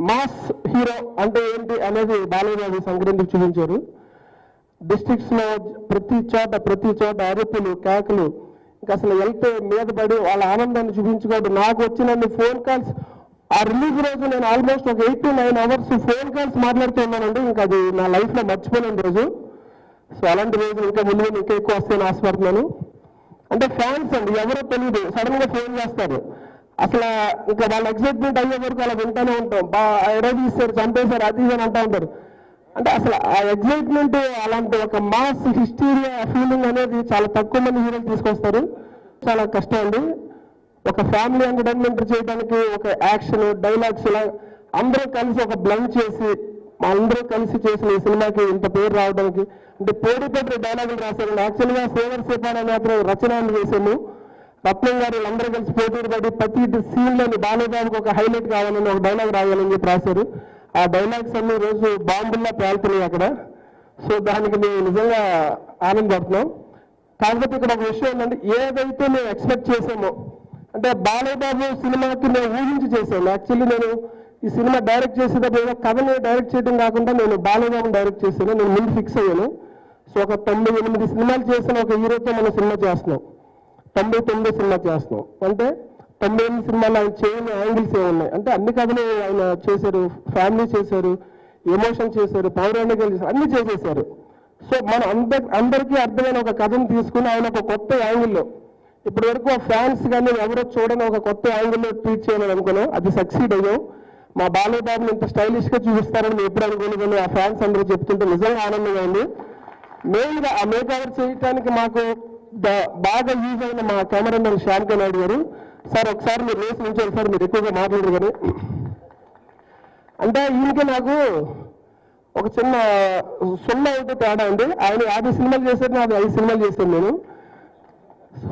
Mass hero అంటే ఏంటి అనేది బాలయ్య బాబు సంక్రాంతికి చూపించారు. డిస్ట్రిక్ట్స్ లో ప్రతి చోట అరుపులు, కేకలు, ఇంకా అసలు వెళ్తే మీద పడి వాళ్ళ ఆనందాన్ని చూపించుకోవడం. నాకు వచ్చినన్ని ఫోన్ కాల్స్ ఆ రిలీజ్ రోజు నేను ఆల్మోస్ట్ ఒక 8 to 9 hours ఫోన్ కాల్స్ మాట్లాడుతూ ఉన్నానండి. ఇంకా అది నా లైఫ్ లో మర్చిపోలేని రోజు. సో అలాంటి రోజు ఇంకా ముందు ఇంకా ఎక్కువ వస్తాయని ఆశపడుతున్నాను. అంటే ఫ్యాన్స్ అండి, ఎవరో తెలియదు, సడన్ గా ఫోన్ చేస్తారు. అసలు ఇంకా వాళ్ళ ఎక్సైట్మెంట్ అయ్యే వరకు అలా వింటూనే ఉంటాం. ఎడో తీస్తారు, చంపేశారు, అది అని అంటూ ఉంటారు. అంటే అసలు ఆ ఎక్సైట్మెంట్, అలాంటి ఒక మాస్ హిస్టీరియా ఫీలింగ్ అనేది చాలా తక్కువ మంది హీరోలు తీసుకొస్తారు. చాలా కష్టం అండి. ఒక ఫ్యామిలీ ఎంటర్టైన్మెంట్ చేయడానికి ఒక యాక్షన్, డైలాగ్స్ ఇలా అందరూ కలిసి ఒక బ్లెండ్ చేసి అందరూ కలిసి చేసిన ఈ సినిమాకి ఇంత పేరు రావడానికి, అంటే పోటీ డైలాగులు రాశారు. యాక్చువల్గా సేవర్ సేపాన్ అనే అతను రచనలు చేశాము. రత్నం గారు వీళ్ళందరూ కలిసి పోటీలు పడి ప్రతి సీన్లోని బాలయ్యబాబుకి ఒక హైలైట్ కావాలని, ఒక డైలాగ్ రాయాలని చెప్పి రాశారు. ఆ డైలాగ్స్ అన్ని రోజు బాంబుల్లా పేలుతున్నాయి అక్కడ. సో దానికి మేము నిజంగా ఆనందపడుతున్నాం. కాకపోతే ఇక్కడ ఒక విషయం ఏంటంటే, ఏదైతే మేము ఎక్స్పెక్ట్ చేసామో, అంటే బాలయ్యబాబు సినిమాకి నేను ఊహించి చేశాను. యాక్చువల్లీ నేను ఈ సినిమా డైరెక్ట్ చేసేటప్పుడు ఏదో కథని డైరెక్ట్ చేయడం కాకుండా నేను బాలయ్యబాబుని డైరెక్ట్ చేశాను. నేను ముందు ఫిక్స్ అయ్యాను. సో ఒక 98 సినిమాలు చేసిన ఒక హీరోతో మనం సినిమా చేస్తున్నాం. 99 సినిమా చేస్తున్నాం అంటే 98 సినిమాలు ఆయన చేయని యాంగిల్స్ ఏమున్నాయి అంటే అన్ని కథలు ఆయన చేశారు. ఫ్యామిలీ చేశారు, ఎమోషన్ చేశారు, పౌరాణికాలు చేశారు, అన్ని చేసేసారు. సో మనం అందరికీ అర్థమైన ఒక కథను తీసుకుని ఆయన ఒక కొత్త యాంగిల్లో, ఇప్పటి వరకు ఆ ఫ్యాన్స్ కానీ ఎవరో చూడని ఒక కొత్త యాంగిల్లో ట్రీట్ చేయాలని అనుకున్నాం. అది సక్సీడ్ అయ్యాం. మా బాలయ్య బాబుని ఇంత స్టైలిష్ గా చూపిస్తారని మేము ఎప్పుడు అనుకోలేదు. ఆ ఫ్యాన్స్ అందరూ చెప్తుంటే నిజంగా ఆనందంగా ఉంది. మెయిన్గా ఆ మేక్ ఓవర్ చేయడానికి మాకు బాగా యూజ్ అయిన మా కెమెరామెన్ శ్యామ్ నాయుడు గారు. సార్ ఒకసారి మీరు రేస్ నుంచారు సార్, మీరు ఎక్కువగా మాట్లాడరు కానీ. అంటే ఈయనకి నాకు ఒక చిన్న 0 ఒకటి తేడా అండి. ఆయన 50 సినిమాలు చేశారు, నాకు 5 సినిమాలు చేశాను నేను.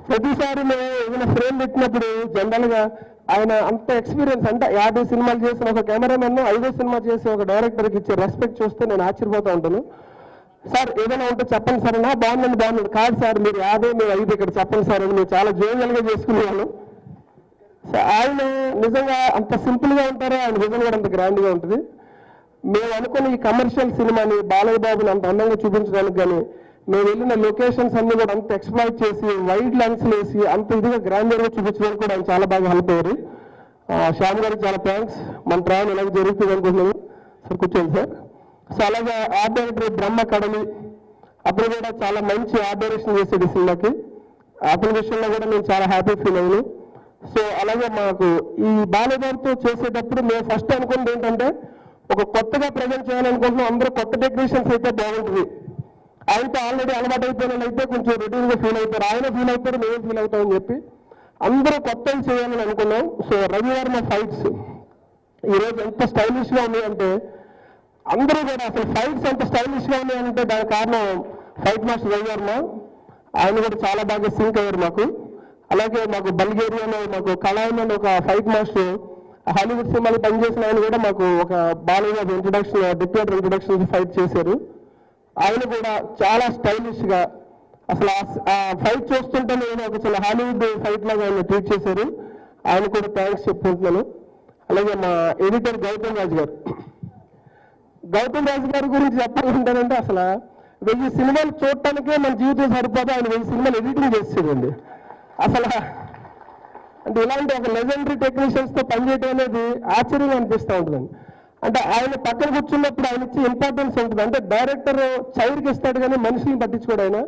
ప్రతిసారి మేము ఏదైనా ఫ్రేమ్ పెట్టినప్పుడు జనరల్గా ఆయన అంత ఎక్స్పీరియన్స్, అంటే 50 సినిమాలు చేసిన ఒక కెమెరామెన్ 5వ సినిమా చేసి ఒక డైరెక్టర్కి ఇచ్చే రెస్పెక్ట్ చూస్తే నేను ఆశ్చర్యపోతూ ఉంటాను. సార్ ఏదైనా ఉంటే చెప్పండి సార్ అన్నా. బాగుంది కాదు సార్, మీరు 50 మేము 5 ఇక్కడ చెప్పండి సార్ అని మేము చాలా జోవియల్గా చేసుకునేవాళ్ళం. సో ఆయన నిజంగా అంత సింపుల్గా ఉంటారో, ఆయన నిజంగా కూడా అంత గ్రాండ్గా ఉంటుంది. మేము అనుకున్న ఈ కమర్షియల్ సినిమాని బాలయ్య బాబుని అంత అందంగా చూపించడానికి కానీ, మేము వెళ్ళిన లొకేషన్స్ అన్ని కూడా అంత ఎక్స్ప్లాయిట్ చేసి వైడ్ లెన్స్ వేసి అంత ఇదిగా గ్రాండర్గా చూపించడానికి కూడా ఆయన చాలా బాగా హెల్ప్ అయ్యారు. శ్యామ్ గారికి చాలా థ్యాంక్స్. మన ట్రావెల్ ఎలాగ జరుగుతుంది అనుకుంటున్నాను సార్. కూర్చోండి సార్. సో అలాగే ఆర్ట్ డైరెక్టర్ బ్రహ్మ కడలి, అప్పుడు కూడా చాలా మంచి ఆర్ట్ డైరెక్షన్ చేసాడు ఈ సినిమాకి. అతని విషయంలో కూడా నేను చాలా హ్యాపీ ఫీల్ అయ్యాను. సో అలాగే మాకు ఈ బాలయ్య బాబుతో చేసేటప్పుడు మేము ఫస్ట్ అనుకున్నది ఏంటంటే, ఒక కొత్తగా ప్రజెంట్ చేయాలనుకుంటున్నాం. అందరూ కొత్త టెక్నీషియన్స్ అయితే బాగుంటుంది. ఆయనతో ఆల్రెడీ అలవాటు అయిపోయిన అయితే కొంచెం రొటీన్గా ఫీల్ అవుతారు, ఆయన ఫీల్ అవుతారు, మేము ఫీల్ అవుతామని చెప్పి అందరూ కొత్తగా చేయాలని అనుకున్నాం. సో రవివర్మ ఫైట్స్ ఈరోజు ఎంత స్టైలిష్గా ఉన్నాయంటే, అందరూ కూడా అసలు ఫైట్స్ ఎంత స్టైలిష్గా ఉన్నాయంటే దానికి కారణం ఫైట్ మాస్టర్ రవివర్మ. ఆయన కూడా చాలా బాగా సింక్ అయ్యారు మాకు. అలాగే మాకు బల్గేరియాలో మాకు కళాయిలో ఒక ఫైట్ మాస్టర్ హాలీవుడ్ సినిమాలు పనిచేసిన ఆయన కూడా మాకు ఒక Balayya introduction, dictator introduction fight చేశారు. ఆయన కూడా చాలా స్టైలిష్గా అసలు ఆ ఫైట్ చూస్తుంటే నేను ఒక చిన్న హాలీవుడ్ ఫైట్ లాగా ఆయన ట్రీట్ చేశారు. ఆయన కూడా థ్యాంక్స్ చెప్పుకుంటున్నాను. అలాగే మా ఎడిటర్ గౌతమ్ రాజు గారి గురించి చెప్పాలంటానంటే, అసలు 1000 సినిమాలు చూడటానికే మన జీవితం సరిపోతే ఆయన 1000 సినిమాలు ఎడిటింగ్ చేసేదండి. అసలు అంటే ఇలాంటి ఒక లెజెండరీ టెక్నీషియన్స్తో పనిచేయడం అనేది ఆశ్చర్యంగా అనిపిస్తూ ఉంటుందండి. అంటే ఆయన పక్కన కూర్చున్నప్పుడు ఆయన ఇచ్చే ఇంపార్టెన్స్ ఉంటుంది. అంటే డైరెక్టర్ చైర్కి ఇస్తాడు కానీ మనుషుల్ని పట్టించుకోడు ఆయన.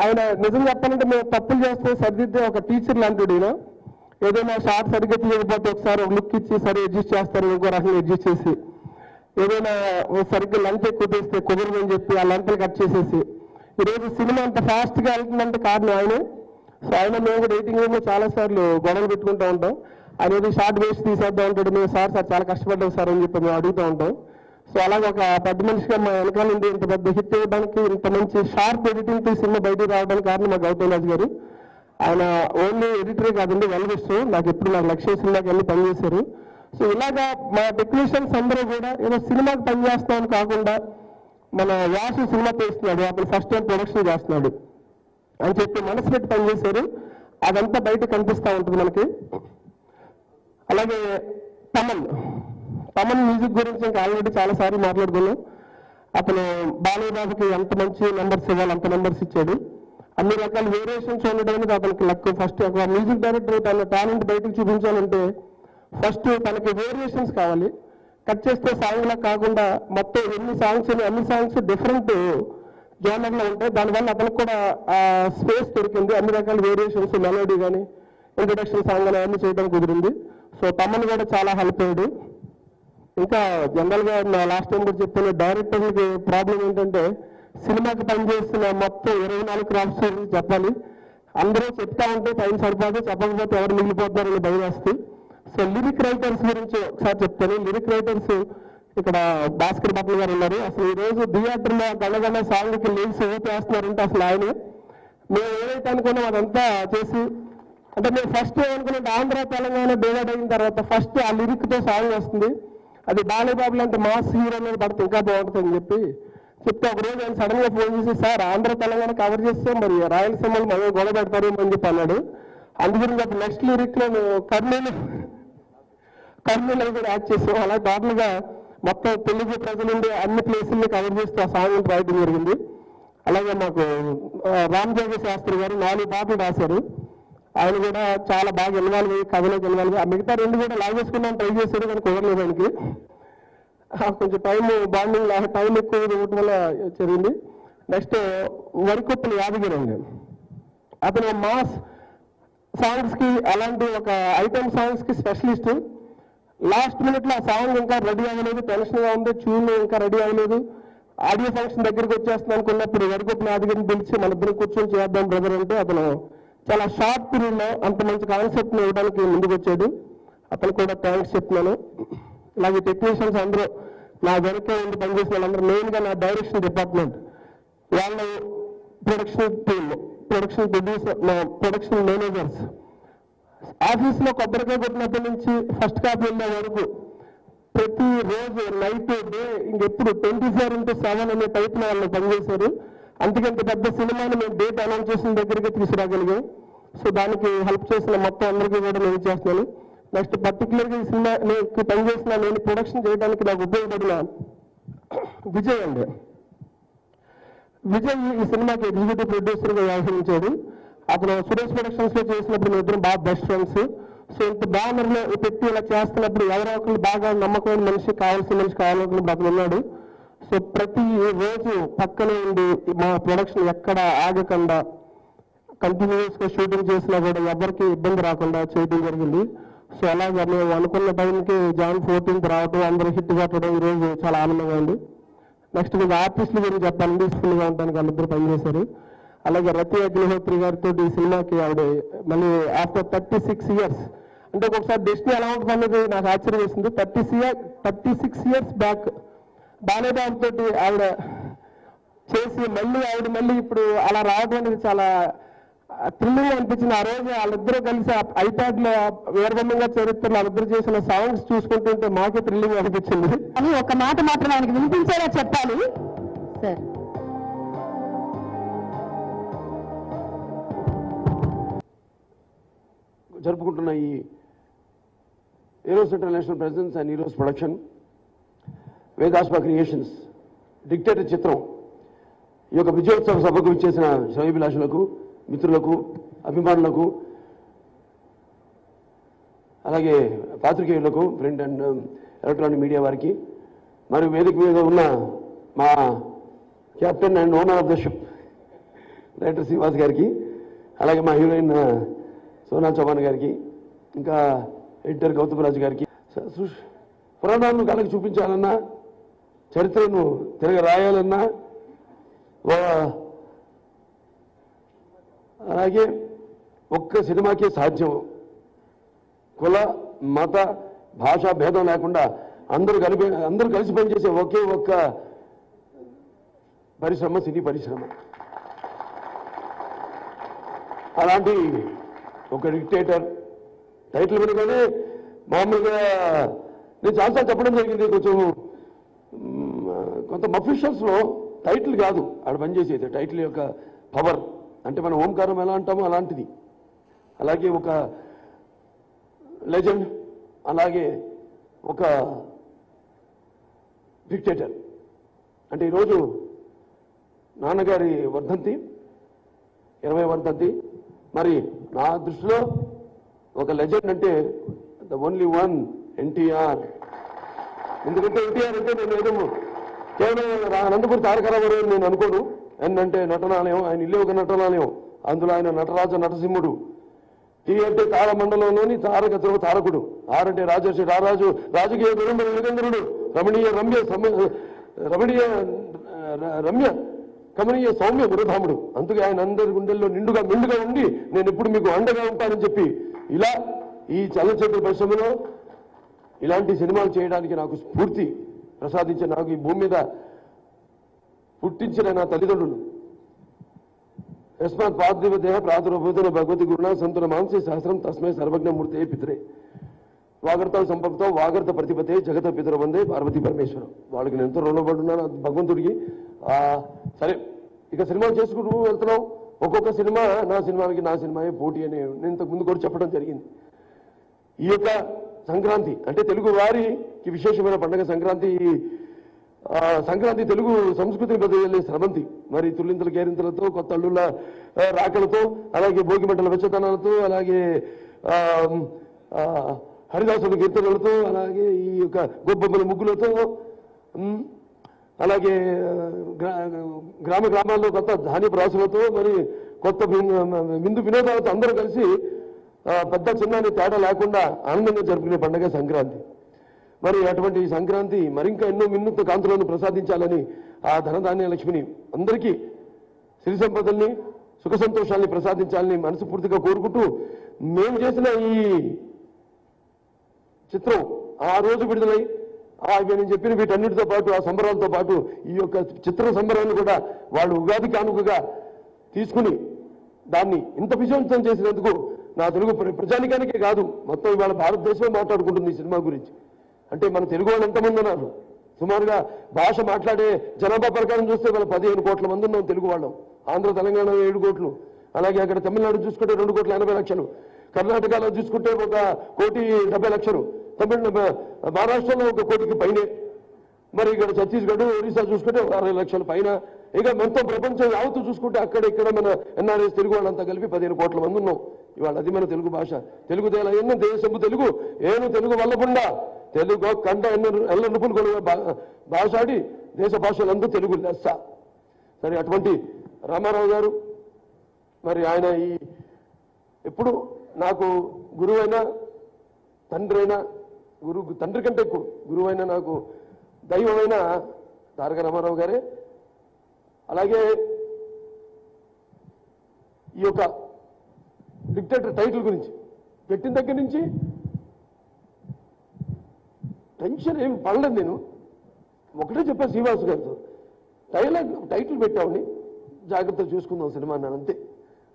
ఆయన నిజం చెప్పాలంటే మేము తప్పులు చేస్తే సరిదిద్దే ఒక టీచర్ లాంటిది. ఏదైనా షార్ట్ సరిగ్గా తీయకపోతే ఒకసారి ఒక లుక్ ఇచ్చి సరే అడ్జస్ట్ చేస్తారు, ఇంకో రకంగా అడ్జస్ట్ చేసి, ఏదైనా సరిగ్గా లంచ్ ఎక్కువ తీస్తే కుదరదని చెప్పి ఆ లంటలు కట్ చేసేసి ఈరోజు సినిమా అంత ఫాస్ట్గా వెళ్తుందంటే కారణం ఆయనే. సో ఆయన మేము కూడా ఎడిటింగ్ రూమ్లో చాలాసార్లు గొడవలు పెట్టుకుంటూ ఉంటాం. ఆయన ఏదో షార్ట్ వేస్ట్ తీసేద్దాం ఉంటాడు, మేము సార్ చాలా కష్టపడ్డాం సార్ అని చెప్పి మేము అడుగుతూ ఉంటాం. సో అలాగే ఒక పెద్ద మనిషిగా మా వెనకాల నుండి ఇంత పెద్ద హిట్ ఇవ్వడానికి, ఇంత మంచి షార్ప్ ఎడిటింగ్ సినిమా బయటకు రావడానికి కారణం మా గౌతమ్ రాజు గారు. ఆయన ఓన్లీ ఎడిటరే కాదండి, వెల్విష్. నాకు లక్ష్య సినిమాకి వెళ్ళి పనిచేశారు. సో ఇలాగా మా టెక్నీషియన్స్ అందరూ కూడా ఏదో సినిమాకి పనిచేస్తామని కాకుండా, మన వాసు సినిమా తీస్తున్నాడు, అతను ఫస్ట్ టైం ప్రొడక్షన్ చేస్తున్నాడు అని చెప్పి మనసు పెట్టి పనిచేశారు. అదంతా బయట కనిపిస్తూ ఉంటుంది మనకి. అలాగే తమన్ మ్యూజిక్ గురించి ఇంకా ఆల్రెడీ చాలాసార్లు మాట్లాడుకున్నాం. అతను బాలయ్యబాబుకి ఎంత మంచి నెంబర్స్ ఇవ్వాలి అంత నెంబర్స్ ఇచ్చాడు. అన్ని రకాల వేరియేషన్స్ ఉండడం అనేది అతనికి లక్. ఫస్ట్ ఒక మ్యూజిక్ డైరెక్టర్ తన టాలెంట్ బయటకు చూపించాలంటే ఫస్ట్ తనకి వేరియేషన్స్ కావాలి. కట్ చేస్తే సాంగ్లా కాకుండా మొత్తం అన్ని సాంగ్స్ డిఫరెంట్ జోనర్లో ఉంటాయి. దానివల్ల అతనికి కూడా స్పేస్ దొరికింది. అన్ని రకాల వేరియేషన్స్, మెలోడీ కానీ ఇంట్రొడక్షన్ సాంగ్ అని అన్ని చేయడం కుదిరింది. సో తమన్ కూడా చాలా హెల్ప్ అయ్యాడు. ఇంకా జనరల్గా నా లాస్ట్ టైం కూడా చెప్పిన డైరెక్టర్లకి ప్రాబ్లం ఏంటంటే సినిమాకి పనిచేస్తున్న మొత్తం 24 క్రాఫ్ట్స్ గురించి చెప్పాలి. అందరూ చెప్తా ఉంటే టైం సరిపోదు, చెప్పకపోతే ఎవరు మిగిలిపోతారని భయం వేస్తుంది. సో లిరిక్ రైటర్స్ గురించి ఒకసారి చెప్తాను. లిరిక్ రైటర్స్ ఇక్కడ భాస్కర్ భట్ల గారు ఉన్నారు. అసలు ఈ రోజు థియేటర్లో గండగండ సాంగ్కి లిరిక్స్ వేస్తున్నారంటే అసలు ఆయన మేము ఏదైతే అనుకున్నాం అదంతా చేసి, అంటే మేము ఫస్ట్ ఏమనుకున్నట్టు ఆంధ్ర తెలంగాణ డివైడ్ అయిన తర్వాత ఫస్ట్ ఆ లిరిక్తో సాంగ్ వస్తుంది. అది బాలయ్యబాబు లాంటి మాస్ హీరో మీద పడితే ఇంకా బాగుంటుంది అని చెప్తే ఒకరోజు ఆయన సడన్ గా ఫోన్ చేసి, సార్ ఆంధ్ర తెలంగాణ కవర్ చేస్తే మరి రాయలసీమలు మళ్ళీ గొడవ పెడతారు అని చెప్పి అన్నాడు. అందుకని చెప్పి నెక్స్ట్ లిరిక్ లో కర్నూలు కూడా యాడ్ చేసాం. అలా టోటల్ గా మొత్తం తెలుగు ప్రజలుండి అన్ని ప్లేసుల్ని కవర్ చేస్తూ ఆ సాంగ్ రాయడం జరిగింది. అలాగే మాకు రామజోగ శాస్త్రి గారు 4 పాటలు రాశారు. ఆయన కూడా చాలా బాగా ఇన్వాల్వ్ అయ్యి కథలోకి ఇన్వాల్వ్ అయ్యి మిగతా 2 కూడా లాగేసుకున్నాం ట్రై చేశాడు కానీ కుదరలేదు ఆయనకి. కొంచెం బాండింగ్ టైం ఎక్కువ ఇవ్వటం వల్ల జరిగింది. నెక్స్ట్ వరికొప్పలు యాదగిరి అండి. అతను మాస్ సాంగ్స్ కి అలాంటి ఒక ఐటమ్ సాంగ్స్ కి స్పెషలిస్ట్. లాస్ట్ మినిట్ లో ఆ సాంగ్ ఇంకా రెడీ అవ్వలేదు, టెన్షన్ గా ఉంది, ట్యూన్ ఇంకా రెడీ అవ్వలేదు, ఆడియో ఫంక్షన్ దగ్గరికి వచ్చేస్తుంది అనుకున్నప్పుడు వరికొప్పలు యాదగిరిని పిలిచి మన ఇద్దరు కూర్చొని చేద్దాం బ్రదర్ అంటే అతను చాలా షార్ట్ పీరియడ్ లో అంత మంచి కాన్సెప్ట్ ని ఇవ్వడానికి ముందుకు వచ్చాడు. అతను కూడా థ్యాంక్స్ చెప్తున్నాను. ఇలాగే టెక్నీషియన్స్ అందరూ నా వెనకే ఉండి పనిచేసిన వాళ్ళందరూ, మెయిన్ గా నా డైరెక్షన్ డిపార్ట్మెంట్ వాళ్ళ, ప్రొడక్షన్ టీమ్, ప్రొడక్షన్ ప్రొడ్యూసర్, నా ప్రొడక్షన్ మేనేజర్స్, ఆఫీస్ లో కొబ్బరికాయ కొట్టినప్పటి నుంచి ఫస్ట్ కాపీ వెళ్ళే వరకు ప్రతి రోజు నైట్ డే ఇంకెప్పుడు 24/7 అనే టైప్ లో వాళ్ళు పనిచేశారు. అందుకంత పెద్ద సినిమాని మేము డేట్ అనౌన్స్ చేసిన దగ్గరికి తీసుకురాగలిగాం. సో దానికి హెల్ప్ చేసిన మొత్తం అందరికీ కూడా నేను చేస్తున్నాను. నెక్స్ట్ పర్టికులర్గా ఈ సినిమా పనిచేసిన నేను ప్రొడక్షన్ చేయడానికి నాకు ఉపయోగపడిన విజయ్ అండి. విజయ్ ఈ సినిమాకి ఎగ్జిక్యూటివ్ ప్రొడ్యూసర్గా వ్యవహరించాడు. అతను సురేష్ ప్రొడక్షన్స్ లో చేసినప్పుడు మేము ఇద్దరం బాగా బెస్ట్ ఫ్రెండ్స్. సో ఇంత బ్యానర్ లో పెట్టి ఇలా చేస్తున్నప్పుడు ఎవరో ఒకరు బాగా నమ్మకమైన మనిషి, కావాల్సిన మనిషి కావాలనుకున్నప్పుడు అతను ఉన్నాడు. సో ప్రతి రోజు పక్కనే ఉండి మా ప్రొడక్షన్ ఎక్కడ ఆగకుండా కంటిన్యూస్ గా షూటింగ్ చేసినా కూడా ఎవరికి ఇబ్బంది రాకుండా చేయడం జరిగింది. సో అలాగే మేము అనుకున్న టైంకి Jan 14th రావటం, అందరూ హిట్ కట్టడం ఈరోజు చాలా ఆనందంగా ఉంది. నెక్స్ట్ మీకు ఆర్టిస్టుల గురించి చెప్పాలండి. పీస్ఫుల్ గా ఉండడానికి వాళ్ళిద్దరు పనిచేశారు. అలాగే రతి అగ్నిహోత్రి గారితో ఈ సినిమాకి ఆవిడ మళ్ళీ ఆఫ్టర్ 36 years, అంటే ఒకసారి డెస్టినీ ఎలా ఉంటుంది అనేది నాకు ఆశ్చర్యం వేసింది. 36 years బ్యాక్ బాలయ్యబాబు తోటి ఆవిడ చేసి మళ్ళీ ఇప్పుడు అలా రావడం అనేది చాలా థ్రిల్లింగ్ అనిపించింది. ఆ రోజు వాళ్ళిద్దరూ కలిసి ఐప్యాడ్ లో వీరబంధంగా చరిత్రలో వాళ్ళిద్దరు చేసిన సాంగ్స్ చూసుకుంటుంటే మాకే థ్రిల్లింగ్ అనిపించింది. అని ఒక మాట మాత్రం ఆయనకి వినిపించేలా చెప్పాలి సార్. జరుపుకుంటున్న ఈ Eros international presents and Eros production, Vedashwa creations dictator చిత్రం ఈ యొక్క విజయోత్సవ సభకు ఇచ్చేసిన శ్రేయోభిలాషులకు, మిత్రులకు, అభిమానులకు, అలాగే పాత్రికేయులకు, ప్రింట్ అండ్ ఎలక్ట్రానిక్ మీడియా వారికి, మరియు వేదిక మీద ఉన్న మా captain and owner of the ship writer Srivas గారికి, అలాగే మా హీరోయిన్ సోనా చౌహాన్ గారికి, ఇంకా ఎడిటర్ గౌతమ్ రాజు గారికి, పురాణాలను కళ్ళకి చూపించాలన్నా, చరిత్రను తిరగ రాయాలన్నా, అలాగే ఒక్క సినిమాకే సాధ్యం. కుల, మత, భాషా భేదం లేకుండా అందరూ కలిసి పనిచేసే ఒకే ఒక్క పరిశ్రమ సినీ పరిశ్రమ. అలాంటి ఒక డిక్టేటర్ టైటిల్ వినగానే మామూలుగా నేను చాలాసార్లు చెప్పడం జరిగింది, కొంత అఫీషియల్స్లో టైటిల్ కాదు ఆడ పనిచేసేది, టైటిల్ యొక్క పవర్. అంటే మనం ఓంకారం ఎలా అంటామో అలాంటిది. అలాగే ఒక లెజెండ్, అలాగే ఒక డిక్టేటర్. అంటే ఈరోజు నాన్నగారి వర్ధంతి, 20వ వర్ధంతి. మరి నా దృష్టిలో ఒక లెజెండ్ అంటే ద ఓన్లీ వన్ ఎన్టీఆర్. ఎందుకంటే ఎన్టీఆర్ అంటే నేను ఏదో కేవలం అనంతపురం తారక రామారావు నేను అనుకోను. అంటే నటనాలయం, ఆయన ఇల్లే ఒక నటనాలయం. అందులో ఆయన నటరాజ నటసింహుడు. టీ అంటే తారమండలంలోని తారకుడు. ఆర్ అంటే రాజర్షి రారాజు, రాజకీయ దురంధర యుగేంద్రుడు, రమ్య కమనీయ సౌమ్య గురుధాముడు. అందుకే ఆయన అందరి గుండెల్లో నిండుగా మెండుగా ఉండి నేను ఎప్పుడు మీకు అండగా ఉంటానని చెప్పి ఇలా ఈ చలనచిత్ర పరిశ్రమలో ఇలాంటి సినిమాలు చేయడానికి నాకు స్ఫూర్తి ప్రసాదించిన, నాకు ఈ భూమి మీద పుట్టించిన నా తల్లిదండ్రులు. యస్మాత్ పార్థివదేహ ప్రాదుర్భూతుల భగవతి గురుణ సంతుల మాంసే సహస్రం తస్మై సర్వజ్ఞమూర్తే పితరే వాగర్త సంపర్కతో వాగర్త ప్రతిపతే జగత పితర వందే పార్వతీ పరమేశ్వరం. వాళ్ళకి నేను ఎంతో రుణపడున్నాను భగవంతుడికి. సరే, ఇక సినిమాలు చేసుకుంటూ వెళ్తున్నాం. ఒక్కొక్క సినిమా నా సినిమాయే పోటీ అని నేను ఇంతకు ముందు కూడా చెప్పడం జరిగింది. ఈ యొక్క సంక్రాంతి అంటే తెలుగు వారికి విశేషమైన పండుగ సంక్రాంతి. సంక్రాంతి తెలుగు సంస్కృతిని బదిలే స్రవంతి. మరి తుల్లింతల కేరింతలతో, కొత్త అల్లుళ్ళ రాకలతో, అలాగే భోగిమంటల వెచ్చతనాలతో, అలాగే హరిదాసుల కీర్తనలతో, అలాగే ఈ యొక్క గొబ్బెమ్మల ముగ్గులతో, అలాగే గ్రామాల్లో కొత్త ధాన్యపు రాసులతో, మరి కొత్త విందు వినోదాలతో అందరూ కలిసి పెద్ద చిన్నాన్ని తేడా లేకుండా ఆనందంగా జరుపుకునే పండుగ సంక్రాంతి. మరి అటువంటి సంక్రాంతి మరింకా ఎన్నో వినూత్న కాంతులను ప్రసాదించాలని ఆ ధనధాన్య లక్ష్మిని అందరికీ సిరి సంపదల్ని సుఖ సంతోషాల్ని ప్రసాదించాలని మనస్ఫూర్తిగా కోరుకుంటూ, మేము చేసిన ఈ చిత్రం ఆ రోజు విడుదలై నేను చెప్పిన వీటన్నిటితో పాటు ఆ సంబరాలతో పాటు ఈ యొక్క చిత్ర సంబరాన్ని కూడా వాళ్ళు ఉగాది కానుకగా తీసుకుని దాన్ని ఇంత విజయవంతం చేసినందుకు నా తెలుగు ప్రజానికానికే కాదు, మొత్తం ఇవాళ భారతదేశమే మాట్లాడుకుంటుంది ఈ సినిమా గురించి. అంటే మన తెలుగు వాళ్ళు ఎంతమంది ఉన్నారు? సుమారుగా భాష మాట్లాడే జనాభా ప్రకారం చూస్తే వాళ్ళ 15 కోట్ల మంది ఉన్నాం తెలుగు వాళ్ళం. ఆంధ్ర తెలంగాణ 7 కోట్లు, అలాగే అక్కడ తమిళనాడు చూసుకుంటే 2,80,00,000, కర్ణాటకలో చూసుకుంటే 1,70,00,000, మహారాష్ట్రలో 1 కోటికి పైనే, మరి ఇక్కడ ఛత్తీస్గఢ్ ఒరిస్సా చూసుకుంటే 60 లక్షల పైన, ఇక మొత్తం ప్రపంచం యావత్తు చూసుకుంటే అక్కడ ఇక్కడ మన ఎన్ఆర్ఎస్ తెలుగు వాళ్ళంతా కలిపి 15 కోట్ల మంది ఉన్నాం ఇవాళ. అది మన తెలుగు భాష. తెలుగు ఎన్న దేశము తెలుగు ఏను తెలుగు వల్లకుండా తెలుగు కండ ఎల్ల నిపులు కొలువ భాషాడి దేశ భాషలందు తెలుగు లెస్స. సరే, అటువంటి రామారావు గారు మరి ఆయన ఈ ఎప్పుడు నాకు గురువైన తండ్రైన తండ్రి కంటే ఎక్కువ గురువైన నాకు దైవమైన తారక రామారావు గారే. అలాగే ఈ యొక్క డిక్టేటర్ టైటిల్ గురించి పెట్టిన దగ్గర నుంచి టెన్షన్ ఏమి పడలేదు. నేను ఒకటే చెప్పాను శ్రీనివాస్ గారితో, టైటిల్ పెట్టామని జాగ్రత్తగా చూసుకుందాం సినిమా అన్నాను, అంతే.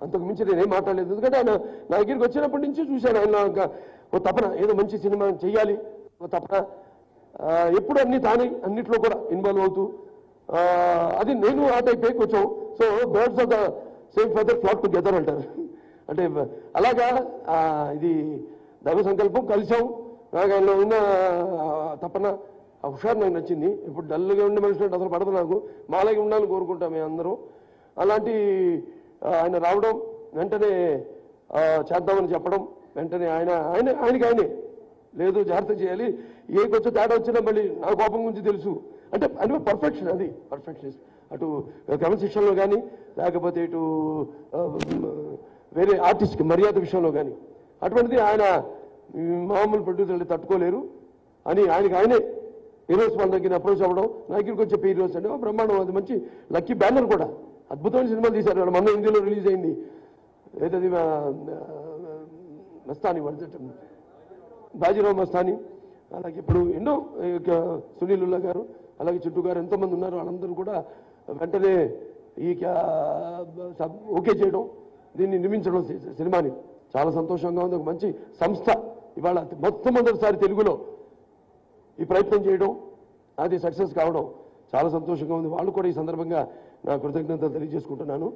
అంతకు మించి నేనేం మాట్లాడలేదు. ఎందుకంటే ఆయన నా దగ్గరికి వచ్చినప్పటి నుంచి చూశాను ఆయన ఒక తపన, ఏదో మంచి సినిమా చెయ్యాలి ఒక తపన. ఎప్పుడు అన్ని తానే అన్నిట్లో కూడా ఇన్వాల్వ్ అవుతూ, అది నేను ఆ టైపే కొంచెం. So birds of the same feather flock together అంటారు. అంటే అలాగా ఇది దైవ సంకల్పం, కలిసాం. నాకు ఆయనలో ఉన్న తపన, ఆ హుషారు నాకు నచ్చింది. ఇప్పుడు డల్గా ఉండే మనిషి అసలు పడదు నాకు, మాలాగే ఉండాలని కోరుకుంటాం మేము అందరం. అలాంటి ఆయన రావడం, వెంటనే చేద్దామని చెప్పడం, వెంటనే ఆయనకి లేదు జాగ్రత్త చేయాలి, ఏ కొంచెం తేడా వచ్చినా మళ్ళీ నా కోపం గురించి తెలుసు అంటే పర్ఫెక్షన్, అది పర్ఫెక్షనిస్ట్. అటు క్రమశిక్షణలో కానీ, లేకపోతే ఇటు వేరే ఆర్టిస్ట్కి మర్యాద విషయంలో కానీ, అటువంటిది ఆయన మామూలు ప్రొడ్యూసర్లు తట్టుకోలేరు అని ఆయనే హీరోస్ మన దగ్గర అప్రోచ్ అవ్వడం, నా దగ్గరికి వచ్చే హీరోస్ అంటే బ్రహ్మాండం. అది మంచి లక్కీ బ్యానర్ కూడా, అద్భుతమైన సినిమాలు తీశారు. మన హిందీలో రిలీజ్ అయింది ఏదది మస్తాని, బాజీరావు మస్తాని. అలాగే ఇప్పుడు ఎన్నో సునీల్ ఉల్లా గారు, అలాగే చుట్టూ గారు ఎంతోమంది ఉన్నారు. వాళ్ళందరూ కూడా వెంటనే ఈ ఓకే చేయడం, దీన్ని నిర్మించడం సినిమాని చాలా సంతోషంగా ఉంది. ఒక మంచి సంస్థ ఇవాళ మొట్టమొదటిసారి తెలుగులో ఈ ప్రయత్నం చేయడం, అది సక్సెస్ కావడం చాలా సంతోషంగా ఉంది. వాళ్ళు కూడా ఈ సందర్భంగా నా కృతజ్ఞతలు తెలియజేసుకుంటున్నాను.